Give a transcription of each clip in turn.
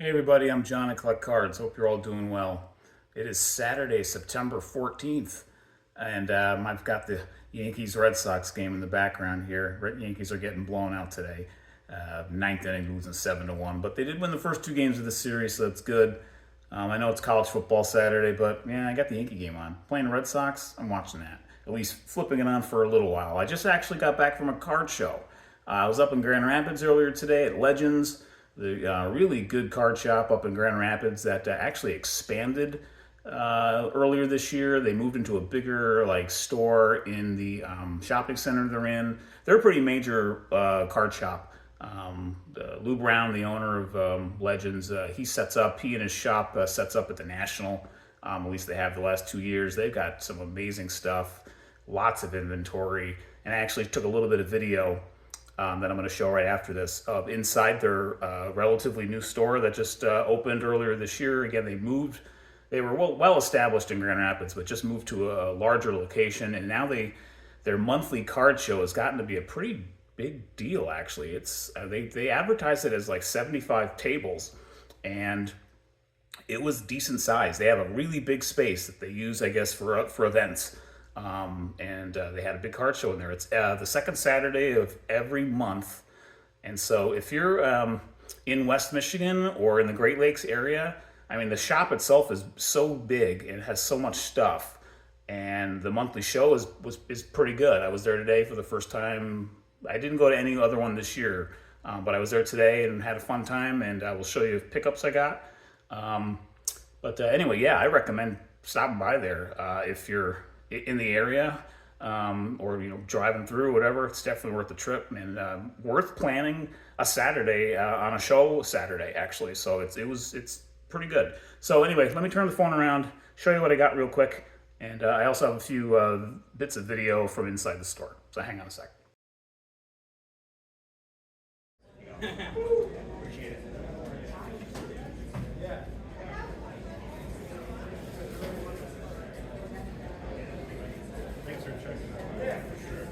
Hey everybody, I'm John. I collect cards. Hope you're all doing well. It is Saturday, September 14th, and I've got the Yankees-Red Sox game in the background here. Yankees are getting blown out today. Ninth inning, losing 7-1, but they did win the first two games of the series, so that's good. I know it's college football Saturday, but yeah, I got the Yankee game on. Playing the Red Sox, I'm watching that. At least flipping it on for a little while. I just actually got back from a card show. I was up in Grand Rapids earlier today at Legends, the really good card shop up in Grand Rapids that actually expanded earlier this year. They moved into a bigger store in the shopping center they're in. They're a pretty major card shop. Lou Brown, the owner of Legends, he and his shop sets up at the National. At least they have the last 2 years. They've got some amazing stuff, lots of inventory, and I actually took a little bit of video that I'm going to show right after this of inside their relatively new store that just opened earlier this year. Again, they were well established in Grand Rapids, but just moved to a larger location, and now their monthly card show has gotten to be a pretty big deal. Actually, it's they advertise it as like 75 tables, and it was decent size. They have a really big space that they use, I guess, for events. And they had a big card show in there. It's the second Saturday of every month. And so if you're in West Michigan or in the Great Lakes area, I mean, the shop itself is so big and has so much stuff. And the monthly show is pretty good. I was there today for the first time. I didn't go to any other one this year, but I was there today and had a fun time, and I will show you pickups I got. But anyway, yeah, I recommend stopping by there if you're in the area, or driving through, whatever. It's definitely worth the trip, and worth planning a Saturday on a show Saturday actually. So it's pretty good. So anyway, let me turn the phone around, show you what I got real quick, and I also have a few bits of video from inside the store. So hang on a sec. Appreciate it. Yeah. Thanks for checking out. Yeah, for sure.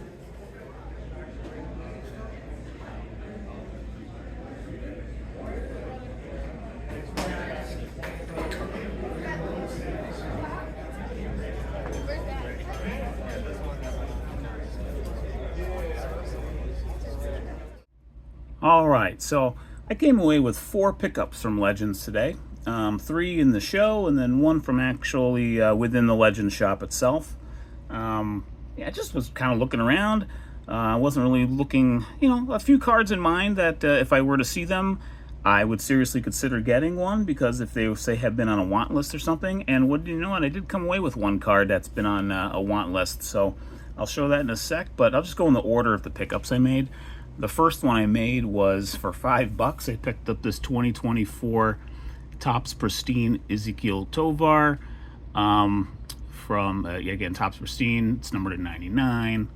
All right, so I came away with 4 pickups from Legends today. 3 in the show, and then 1 from actually within the Legends shop itself. I just was kind of looking around. I wasn't really looking, a few cards in mind that if I were to see them, I would seriously consider getting one, because if they, say, have been on a want list or something. And what do you know what? I did come away with 1 card that's been on a want list, so I'll show that in a sec, but I'll just go in the order of the pickups I made. The first one I made was for $5. I picked up this 2024 Topps Pristine Ezekiel Tovar from, again, Topps Pristine. It's numbered at 99.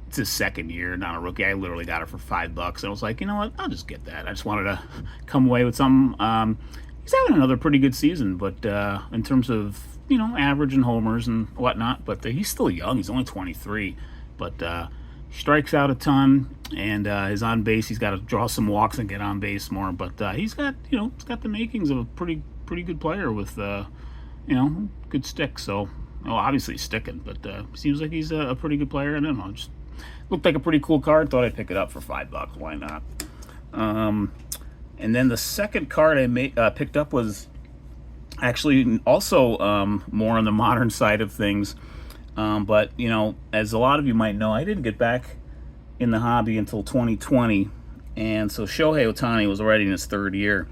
It's his second year, not a rookie. I literally got it for $5, and I was like, you know what? I'll just get that. I just wanted to come away with some. He's having another pretty good season, but in terms of, average and homers and whatnot, but he's still young. He's only 23, but strikes out a ton, and his on base, he's got to draw some walks and get on base more, but he's got he's got the makings of a pretty good player with good stick. So obviously he's sticking, but seems like he's a pretty good player. I don't know, just looked like a pretty cool card. Thought I'd pick it up for $5. Why not? And then the second card I picked up was actually also more on the modern side of things. But, as a lot of you might know, I didn't get back in the hobby until 2020. And so Shohei Otani was already in his 3rd year.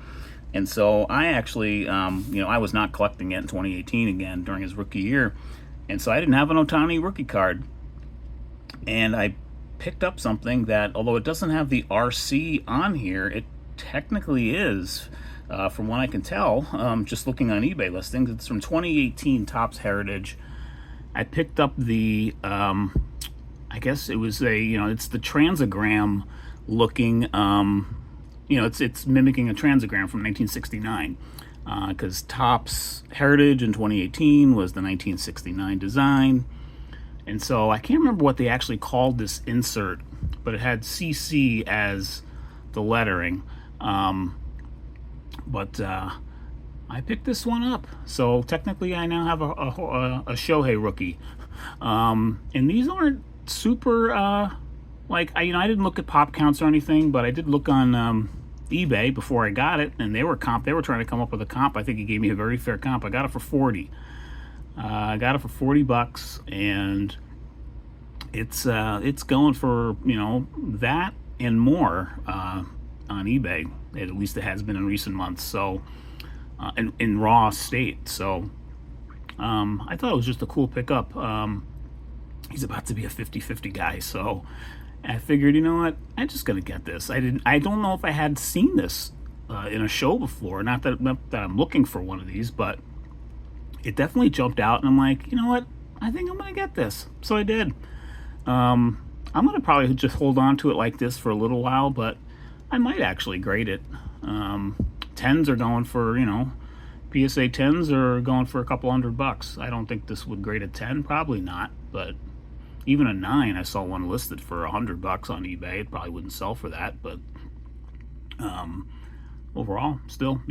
And so I actually, I was not collecting it in 2018 again during his rookie year. And so I didn't have an Otani rookie card. And I picked up something that, although it doesn't have the RC on here, it technically is, from what I can tell, just looking on eBay listings. It's from 2018 Topps Heritage. I picked up the, I guess it was it's the transagram looking, it's mimicking a transagram from 1969, because Topps Heritage in 2018 was the 1969 design. And so I can't remember what they actually called this insert, but it had CC as the lettering. But I picked this one up. So technically I now have a Shohei rookie. And these aren't super, I didn't look at pop counts or anything, but I did look on eBay before I got it, and they were trying to come up with a comp. I think he gave me a very fair comp. I got it for 40. I got it for $40, and it's going for that and more on eBay. At least it has been in recent months. So in raw state. So I thought it was just a cool pickup. He's about to be a 50-50 guy, so I figured, you know what, I'm just gonna get this. I don't know if I had seen this in a show before. Not that I'm looking for one of these, but it definitely jumped out, and I'm like, you know what, I think I'm gonna get this. So I did. I'm gonna probably just hold on to it like this for a little while, but I might actually grade it. 10s are going for, PSA 10s are going for a couple $100. I don't think this would grade a 10, probably not, but even a 9, I saw one listed for $100 on eBay. It probably wouldn't sell for that, but overall, still,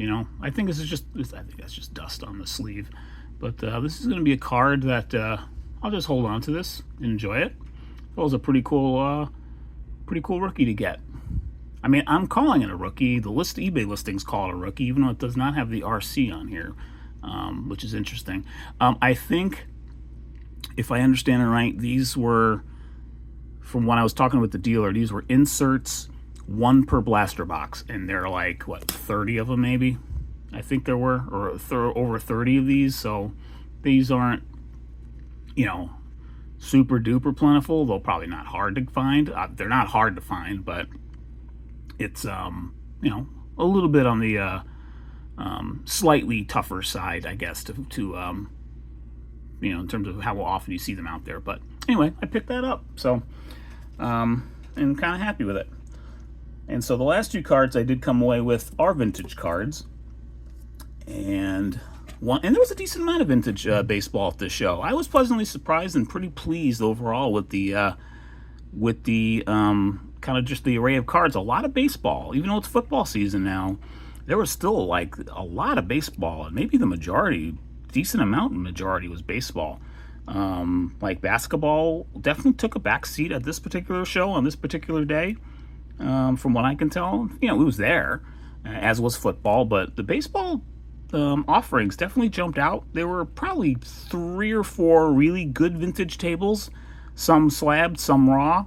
I think this is I think that's just dust on the sleeve. But this is going to be a card that I'll just hold on to this and enjoy it. It was a pretty cool rookie to get. I mean, I'm calling it a rookie. The eBay listings call it a rookie, even though it does not have the RC on here, which is interesting. I think, if I understand it right, these were, from when I was talking with the dealer, these were inserts, one per blaster box, and there are like, 30 of them maybe? I think there were, or over 30 of these, so these aren't, super duper plentiful, though probably not hard to find. They're not hard to find, but it's, a little bit on the slightly tougher side, I guess, to in terms of how often you see them out there. But anyway, I picked that up, so and kind of happy with it. And so the last two cards I did come away with are vintage cards, and there was a decent amount of vintage baseball at this show. I was pleasantly surprised and pretty pleased overall with the kind of just the array of cards. A lot of baseball, even though it's football season now. There was still like a lot of baseball, and maybe the majority, decent amount in majority, was baseball. Like basketball definitely took a back seat at this particular show on this particular day. From what I can tell, it was there, as was football, but the baseball offerings definitely jumped out. There were probably 3 or 4 really good vintage tables, some slabbed, some raw,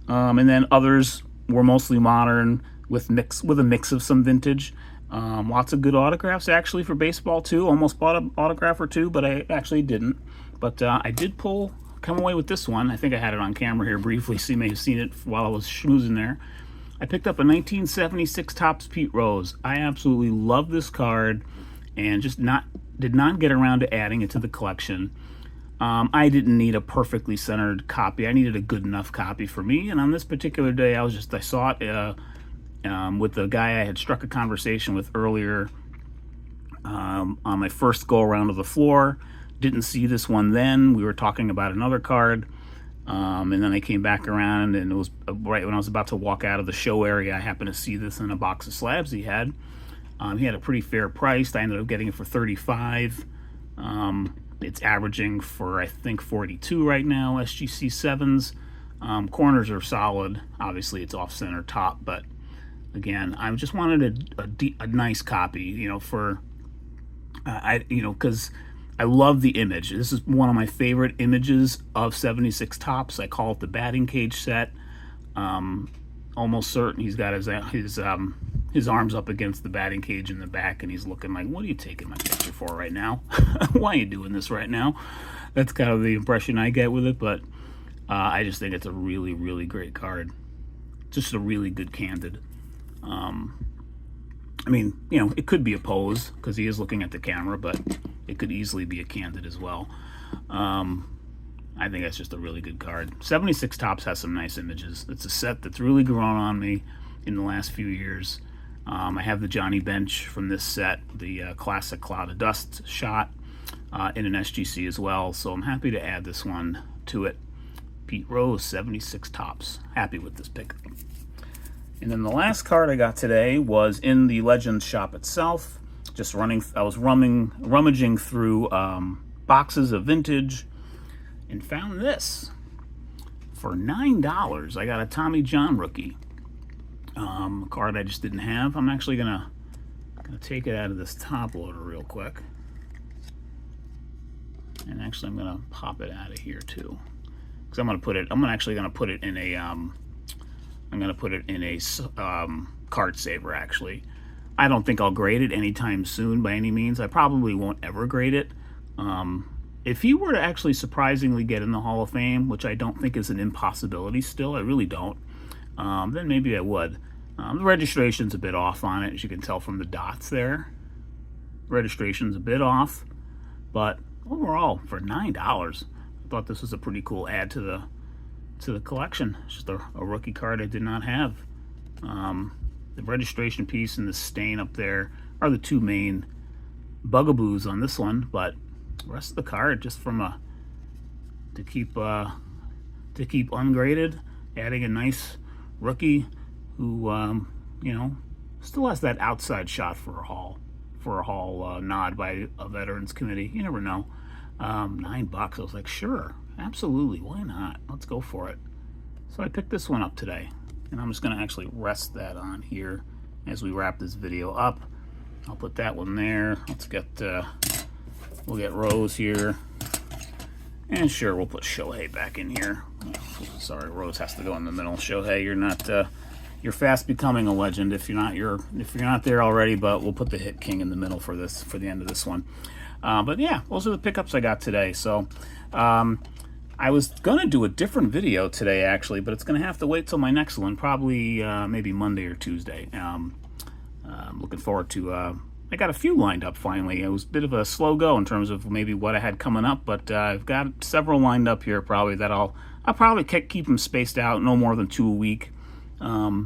and then others were mostly modern with a mix of some vintage. Lots of good autographs actually for baseball too. Almost bought an autograph or two, but I actually didn't. But I did come away with this one. I think I had it on camera here briefly, so you may have seen it while I was schmoozing there. I picked up a 1976 Topps Pete Rose. I absolutely love this card, and just did not get around to adding it to the collection. I didn't need a perfectly centered copy. I needed a good enough copy for me, and on this particular day, I saw it with the guy I had struck a conversation with earlier on my first go around of the floor. Didn't see this one then. We were talking about another card, and then I came back around, and it was right when I was about to walk out of the show area. I happened to see this in a box of slabs he had. He had a pretty fair price. I ended up getting it for $35. It's averaging for, I think, 42 right now, SGC 7s. Corners are solid. Obviously, it's off-center top, but again, I just wanted a nice copy, because I love the image. This is one of my favorite images of 76 Topps. I call it the batting cage set. Almost certain he's got his arms up against the batting cage in the back, and he's looking like, what are you taking my picture for right now? Why are you doing this right now? That's kind of the impression I get with it, but I just think it's a really, really great card. Just a really good candid. It could be a pose because he is looking at the camera, but it could easily be a candid as well. I think that's just a really good card. 76 Topps has some nice images. It's a set that's really grown on me in the last few years. I have the Johnny Bench from this set, the classic Cloud of Dust shot in an SGC as well, so I'm happy to add this one to it. Pete Rose, 76 Topps. Happy with this pick. And then the last card I got today was in the Legends shop itself. Just I was rummaging through boxes of vintage and found this. For $9, I got a Tommy John rookie. A card I just didn't have. I'm actually gonna take it out of this top loader real quick. And actually I'm gonna pop it out of here too. Because I'm actually gonna put it in a card saver actually. I don't think I'll grade it anytime soon by any means. I probably won't ever grade it. If he were to actually surprisingly get in the Hall of Fame, which I don't think is an impossibility still, I really don't, then maybe I would. The registration's a bit off on it, as you can tell from the dots there. Registration's a bit off, but overall, for $9, I thought this was a pretty cool add to the collection. It's just a rookie card I did not have. The registration piece and the stain up there are the two main bugaboos on this one, but the rest of the card, just from to keep ungraded, adding a nice rookie who you know, still has that outside shot for a Hall nod by a Veterans Committee. You never know. $9. I was like, sure, absolutely, why not? Let's go for it. So I picked this one up today, and I'm just going to actually rest that on here as we wrap this video up. I'll put that one there. Let's get we'll get Rose here, and sure, we'll put Shohei back in here. Sorry, Rose has to go in the middle. Shohei, you're fast becoming a legend if you're not there already, but we'll put the Hit King in the middle for the end of this one. But yeah, those are the pickups I got today. So I was gonna do a different video today actually, but it's gonna have to wait till my next one, probably maybe Monday or Tuesday. I'm looking forward to. I got a few lined up finally. It was a bit of a slow go in terms of maybe what I had coming up, but I've got several lined up here probably that I'll probably keep them spaced out, no more than 2 a week. Yeah,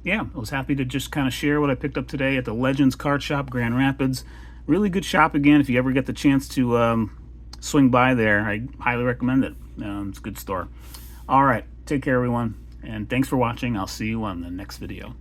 I was happy to just kind of share what I picked up today at the Legends Card Shop, Grand Rapids. Really good shop again. If you ever get the chance to swing by there, I highly recommend it. It's a good store. All right, take care everyone, and thanks for watching. I'll see you on the next video.